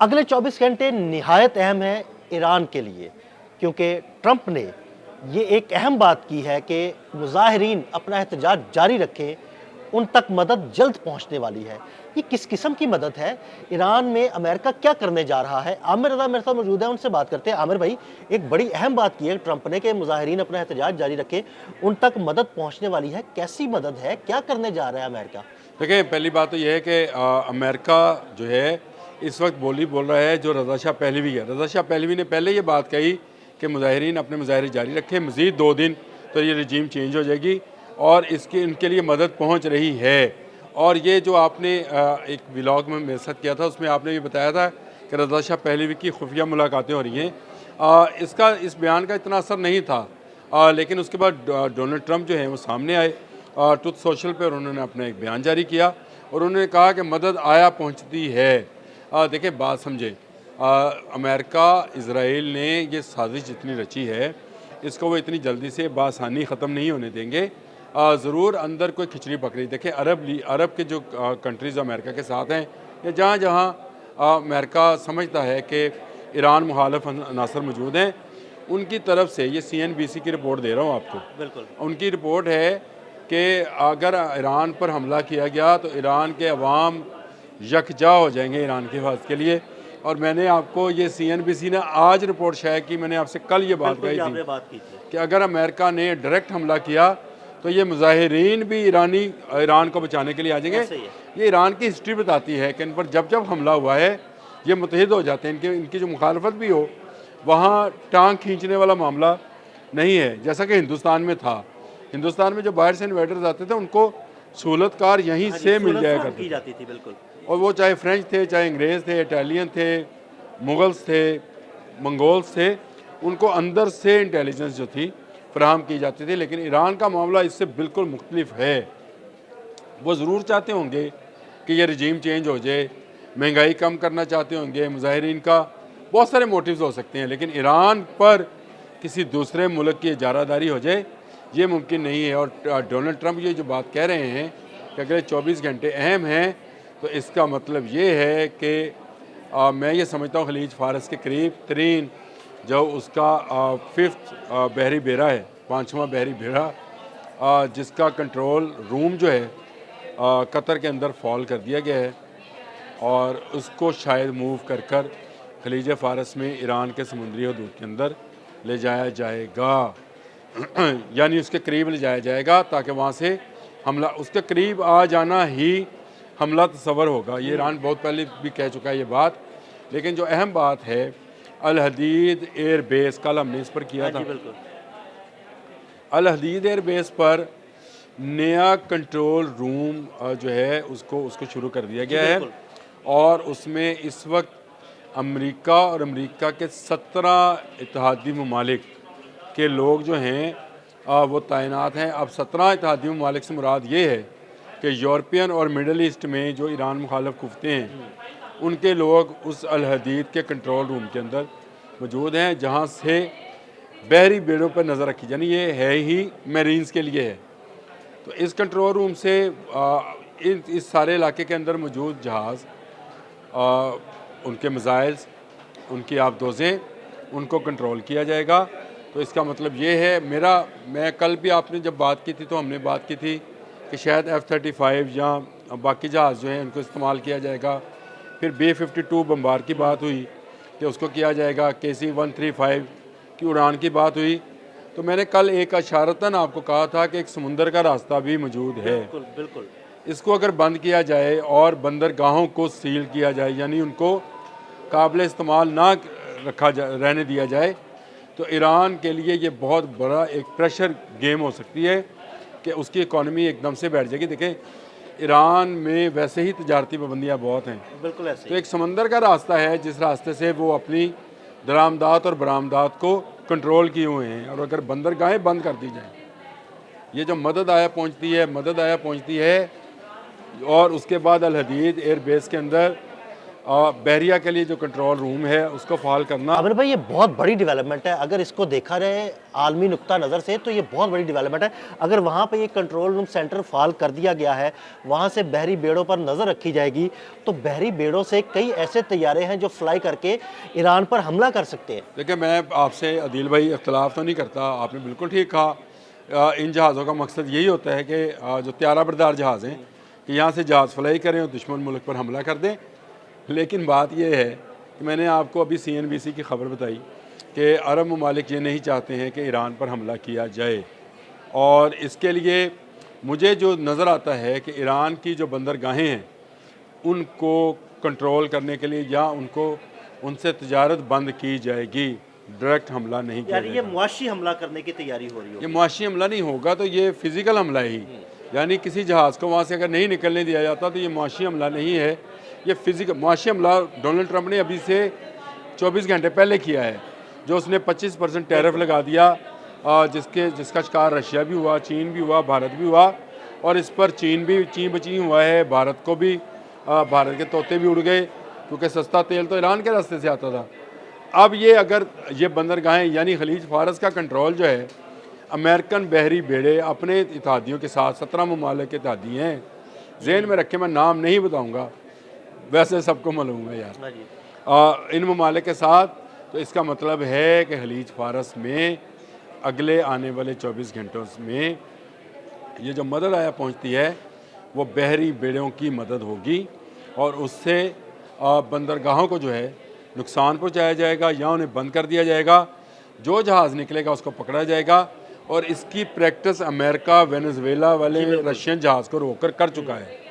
अगले 24 घंटे निहायत अहम है ईरान के लिए, क्योंकि ट्रंप ने ये एक अहम बात की है कि मुजाहिरीन अपना एहतजाज जारी रखें, उन तक मदद जल्द पहुंचने वाली है। ये किस किस्म की मदद है? ईरान में अमेरिका क्या करने जा रहा है? आमिर रज़ा मेरे साथ मौजूद है, उनसे बात करते हैं। आमिर भाई, एक बड़ी अहम बात की है ट्रंप ने कि मुजाहिरीन अपना एहतजाज जारी रखें, उन तक मदद पहुंचने वाली है। कैसी मदद है? क्या करने जा रहा है अमेरिका? देखिए, पहली बात तो ये है कि अमेरिका जो है इस वक्त बोल रहा है जो रज़ा शाह पहलवी है। रज़ा शाह पहलवी ने पहले ये बात कही कि मुजाहिरीन अपने मुजाहरे जारी रखें, मज़ीद 2 दिन तो ये रजीम चेंज हो जाएगी और इसकी इनके लिए मदद पहुंच रही है। और ये जो आपने एक व्लॉग में मेरे साथ किया था, उसमें आपने ये बताया था कि रज़ा शाह पहलवी की खुफिया मुलाकातें हो रही हैं। इसका इस बयान का इतना असर नहीं था, लेकिन उसके बाद डोनाल्ड ट्रंप जो हैं वो सामने आए ट्रुथ सोशल पर, उन्होंने अपना एक बयान जारी किया और उन्होंने कहा कि मदद आया पहुंचती है। देखिए, बात समझे, अमेरिका इज़राइल ने ये साजिश जितनी रची है, इसको वो इतनी जल्दी से बासानी ख़त्म नहीं होने देंगे। ज़रूर अंदर कोई खिचड़ी पकड़ी। देखिए, अरब के जो कंट्रीज़ अमेरिका के साथ हैं, या जहाँ जहाँ अमेरिका समझता है कि ईरान मुखालिफ अनासर मौजूद हैं, उनकी तरफ से ये CNBC की रिपोर्ट दे रहा हूँ आपको। बिल्कुल। उनकी रिपोर्ट है कि अगर ईरान पर हमला किया गया तो ईरान के अवाम यकजा हो जाएंगे ईरान के हिफाजत के लिए। और मैंने आपको ये CNBC ने आज रिपोर्ट शायद की, मैंने आपसे कल ये बात कही थी कि अगर अमेरिका ने डायरेक्ट हमला किया तो ये मुजाहिरीन भी ईरान को बचाने के लिए आ जाएंगे। ये ईरान की हिस्ट्री बताती है कि इन पर जब जब हमला हुआ है ये मुतहिद हो जाते हैं। इनकी जो मुखालफत भी हो, वहाँ टांग खींचने वाला मामला नहीं है, जैसा कि हिंदुस्तान में था। हिंदुस्तान में जो बाहर से इन्वेडर्स आते थे उनको सहूलतकार यहीं से मिल जाया करती जाती थी। बिल्कुल। और वो चाहे फ्रेंच थे, चाहे अंग्रेज़ थे, इटालियन थे, मुगल्स थे, मंगोल्स थे, उनको अंदर से इंटेलिजेंस जो थी फराहम की जाती थी। लेकिन ईरान का मामला इससे बिल्कुल मुख्तलिफ है। वो ज़रूर चाहते होंगे कि ये रजीम चेंज हो जाए, महंगाई कम करना चाहते होंगे, मुजाहिरीन का बहुत सारे मोटिव्स हो सकते हैं, लेकिन ईरान पर किसी दूसरे मुल्क की इजारादारी हो जाए ये मुमकिन नहीं है। और डोनाल्ड ट्रंप ये जो बात कह रहे हैं कि अगले 24 घंटे अहम हैं, तो इसका मतलब ये है कि मैं ये समझता हूँ खलीज फ़ारस के करीब तरीन जो उसका 5th बहरी बेड़ा है, 5वां बहरी बेड़ा, जिसका कंट्रोल रूम जो है कतर के अंदर फॉल कर दिया गया है और उसको शायद मूव कर कर खलीज फ़ारस में ईरान के समुद्री हदूद के अंदर ले जाया जाएगा। यानी उसके करीब ले जाया जाएगा ताकि वहाँ से हमला, उसके करीब आ जाना ही हमला तस्वर होगा। ये ईरान बहुत पहले भी कह चुका है ये बात। लेकिन जो अहम बात है, अल हदीद एयर बेस, कल हमने इस पर किया था, अल हदीद एयर बेस पर नया कंट्रोल रूम जो है उसको शुरू कर दिया गया है और उसमें इस वक्त अमेरिका और अमेरिका के 17 इत्तेहादी ममालिक के लोग जो हैं वो तैनात हैं। अब 17 इत्तेहादी ममालिक से मुराद ये है कि यूरोपियन और मिडल ईस्ट में जो ईरान मुखालिफ कुफ्ते हैं उनके लोग उस अल हदीद के कंट्रोल रूम के अंदर मौजूद हैं, जहाँ से बहरी बेड़ों पर नज़र रखी जानी, ये है ही मेरीन्स के लिए है। तो इस कंट्रोल रूम से इस सारे इलाके के अंदर मौजूद जहाज़, उनके मिसाइल्स, उनकी आबदोज़ें, उनको कंट्रोल किया जाएगा। तो इसका मतलब ये है, मैं कल भी आपने जब बात की थी तो हमने बात की थी कि शायद F-35 या बाकी जहाज़ जो हैं उनको इस्तेमाल किया जाएगा। फिर B-52 बम्बार की बात हुई कि उसको किया जाएगा, KC-135 की उड़ान की बात हुई। तो मैंने कल एक इशारतन आपको कहा था कि एक समुंदर का रास्ता भी मौजूद है। बिल्कुल। इसको अगर बंद किया जाए और बंदरगाहों को सील किया जाए, यानी उनको काबिल इस्तेमाल ना रहने दिया जाए, तो ईरान के लिए ये बहुत बड़ा एक प्रेशर गेम हो सकती है कि उसकी इकॉनमी एकदम से बैठ जाएगी। देखें, ईरान में वैसे ही तजारती पाबंदियाँ बहुत हैं, बिल्कुल ऐसे। तो एक समंदर का रास्ता है जिस रास्ते से वो अपनी दरामदात और बरामदात को कंट्रोल किए हुए हैं। और अगर बंदरगाहें बंद कर दी जाएँ, ये जो मदद आया पहुँचती है और उसके बाद अल हदीद एयर बेस के अंदर बहरिया के लिए जो कंट्रोल रूम है उसको फाल करना। आमिर भाई, ये बहुत बड़ी डेवलपमेंट है। अगर इसको देखा जाए आलमी नुक्ता नज़र से तो ये बहुत बड़ी डेवलपमेंट है। अगर वहाँ पे ये कंट्रोल रूम सेंटर फाल कर दिया गया है, वहाँ से बहरी बेड़ों पर नज़र रखी जाएगी, तो बहरी बेड़ों से कई ऐसे तैयारे हैं जो फ्लाई करके ईरान पर हमला कर सकते हैं। देखिए, मैं आपसे अदील भाई इख्तलाफ तो नहीं करता, आपने बिल्कुल ठीक कहा। इन जहाज़ों का मकसद यही होता है कि जो त्यारा बरदार जहाज़ हैं कि यहाँ से जहाज़ फ्लाई करें और दुश्मन मुल्क पर हमला कर दें। लेकिन बात यह है कि मैंने आपको अभी CNBC की खबर बताई कि अरब ममालिक ये नहीं चाहते हैं कि ईरान पर हमला किया जाए, और इसके लिए मुझे जो नज़र आता है कि ईरान की जो बंदरगाहें हैं उनको कंट्रोल करने के लिए या उनसे तजारत बंद की जाएगी, डायरेक्ट हमला नहीं किया यानी ये जाएगा। मुआशी हमला करने की तैयारी हो रही ये है। मुआशी हमला नहीं होगा, तो ये फिज़िकल हमला ही, यानी किसी जहाज़ को वहाँ से अगर नहीं निकलने दिया जाता तो ये मुआशी हमला नहीं है, ये फिज़िकल मुआशी हमला डोनाल्ड ट्रंप ने अभी से 24 घंटे पहले किया है, जो उसने 25% टैरिफ लगा दिया, जिसका शिकार रशिया भी हुआ, चीन भी हुआ, भारत भी हुआ, और इस पर चीन बची हुआ है। भारत को भी भारत के तोते भी उड़ गए, क्योंकि सस्ता तेल तो ईरान के रास्ते से आता था। अब ये अगर ये बंदरगाहें यानी खलीज फारस का कंट्रोल जो है, अमेरिकन बहरी बेड़े अपने इत्तेहादियों के साथ 17 ममालिक के इत्तेहादी हैं, जहन में रखे, मैं नाम नहीं बताऊंगा, वैसे सबको मालूम है यार, इन ममालिक के साथ। तो इसका मतलब है कि खलीज फारस में अगले आने वाले 24 घंटों में ये जो मदद आया पहुंचती है वो बहरी बेड़ों की मदद होगी, और उससे बंदरगाहों को जो है नुकसान पहुंचाया जाएगा या उन्हें बंद कर दिया जाएगा। जो जहाज़ निकलेगा उसको पकड़ा जाएगा, और इसकी प्रैक्टिस अमेरिका वेनेजुएला वाले रशियन जहाज़ को रोककर कर चुका है।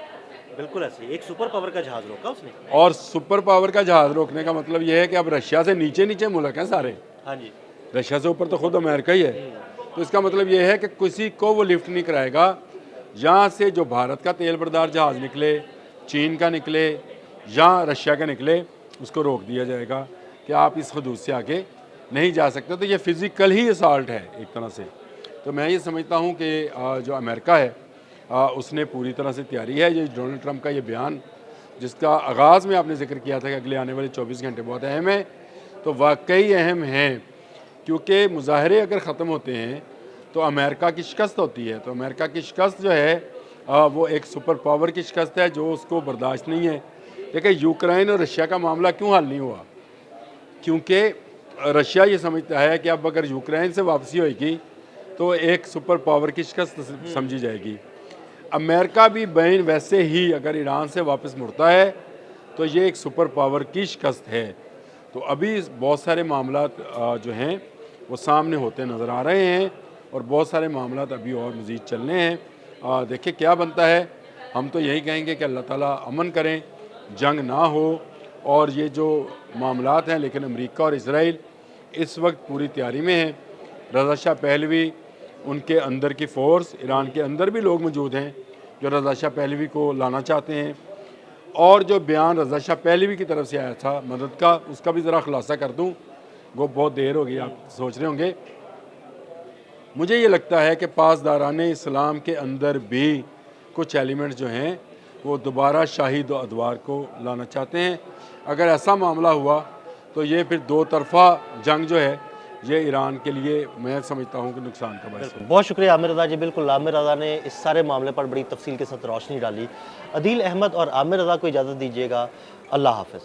बिल्कुल ऐसे एक सुपर पावर का जहाज रोका उसने। और सुपर पावर का जहाज़ रोकने का मतलब यह है कि अब रशिया से नीचे मुल्क हैं सारे। हाँ जी। रशिया से ऊपर तो खुद अमेरिका ही है। तो इसका मतलब यह है कि किसी को वो लिफ्ट नहीं कराएगा। यहाँ से जो भारत का तेल बरदार जहाज़ निकले, चीन का निकले या रशिया का निकले, उसको रोक दिया जाएगा कि आप इस हदूद से आगे नहीं जा सकते। तो ये फ़िज़िकल ही असाल्ट है एक तरह से। तो मैं ये समझता हूँ कि जो अमेरिका है उसने पूरी तरह से तैयारी है। ये डोनाल्ड ट्रंप का ये बयान, जिसका आगाज़ में आपने जिक्र किया था कि अगले आने वाले 24 घंटे बहुत अहम है, तो वाकई अहम है, क्योंकि मुजाहरे अगर ख़त्म होते हैं तो अमेरिका की शिकस्त होती है। तो अमेरिका की शिकस्त जो है वो एक सुपर पावर की शिकस्त है जो उसको बर्दाश्त नहीं है। देखिए, यूक्रेन और रशिया का मामला क्यों हल नहीं हुआ, क्योंकि रशिया ये समझता है कि अब अगर यूक्रेन से वापसी होगी तो एक सुपर पावर की शिकस्त समझी जाएगी। अमेरिका भी बैन वैसे ही अगर ईरान से वापस मुड़ता है तो ये एक सुपर पावर की शिकस्त है। तो अभी बहुत सारे मामलात जो हैं वो सामने होते नज़र आ रहे हैं, और बहुत सारे मामलात अभी और मज़ीद चलने हैं। देखिए क्या बनता है। हम तो यही कहेंगे कि अल्लाह ताला अमन करें, जंग ना हो, और ये जो मामलात हैं, लेकिन अमेरिका और इज़राइल इस वक्त पूरी तैयारी में हैं। रज़ा शाह पहलवी, उनके अंदर की फ़ोर्स, ईरान के अंदर भी लोग मौजूद हैं जो रज़ा शाह पहलवी को लाना चाहते हैं। और जो बयान रज़ा शाह पहलवी की तरफ से आया था मदद का, उसका भी ज़रा खुलासा कर दूँ, वो बहुत देर हो गई, आप सोच रहे होंगे। मुझे ये लगता है कि पासदारान इस्लाम के अंदर भी कुछ एलिमेंट्स जो हैं वो दोबारा शाही दो अदवार को लाना चाहते हैं। अगर ऐसा मामला हुआ तो ये फिर दो तरफ़ा जंग जो है ये ईरान के लिए मैं समझता हूँ कि नुकसान का बायस है। बहुत शुक्रिया आमिर रज़ा जी। बिल्कुल, आमिर रज़ा ने इस सारे मामले पर बड़ी तफसील के साथ रोशनी डाली। अदील अहमद और आमिर रज़ा को इजाज़त दीजिएगा। अल्लाह हाफ़िज़।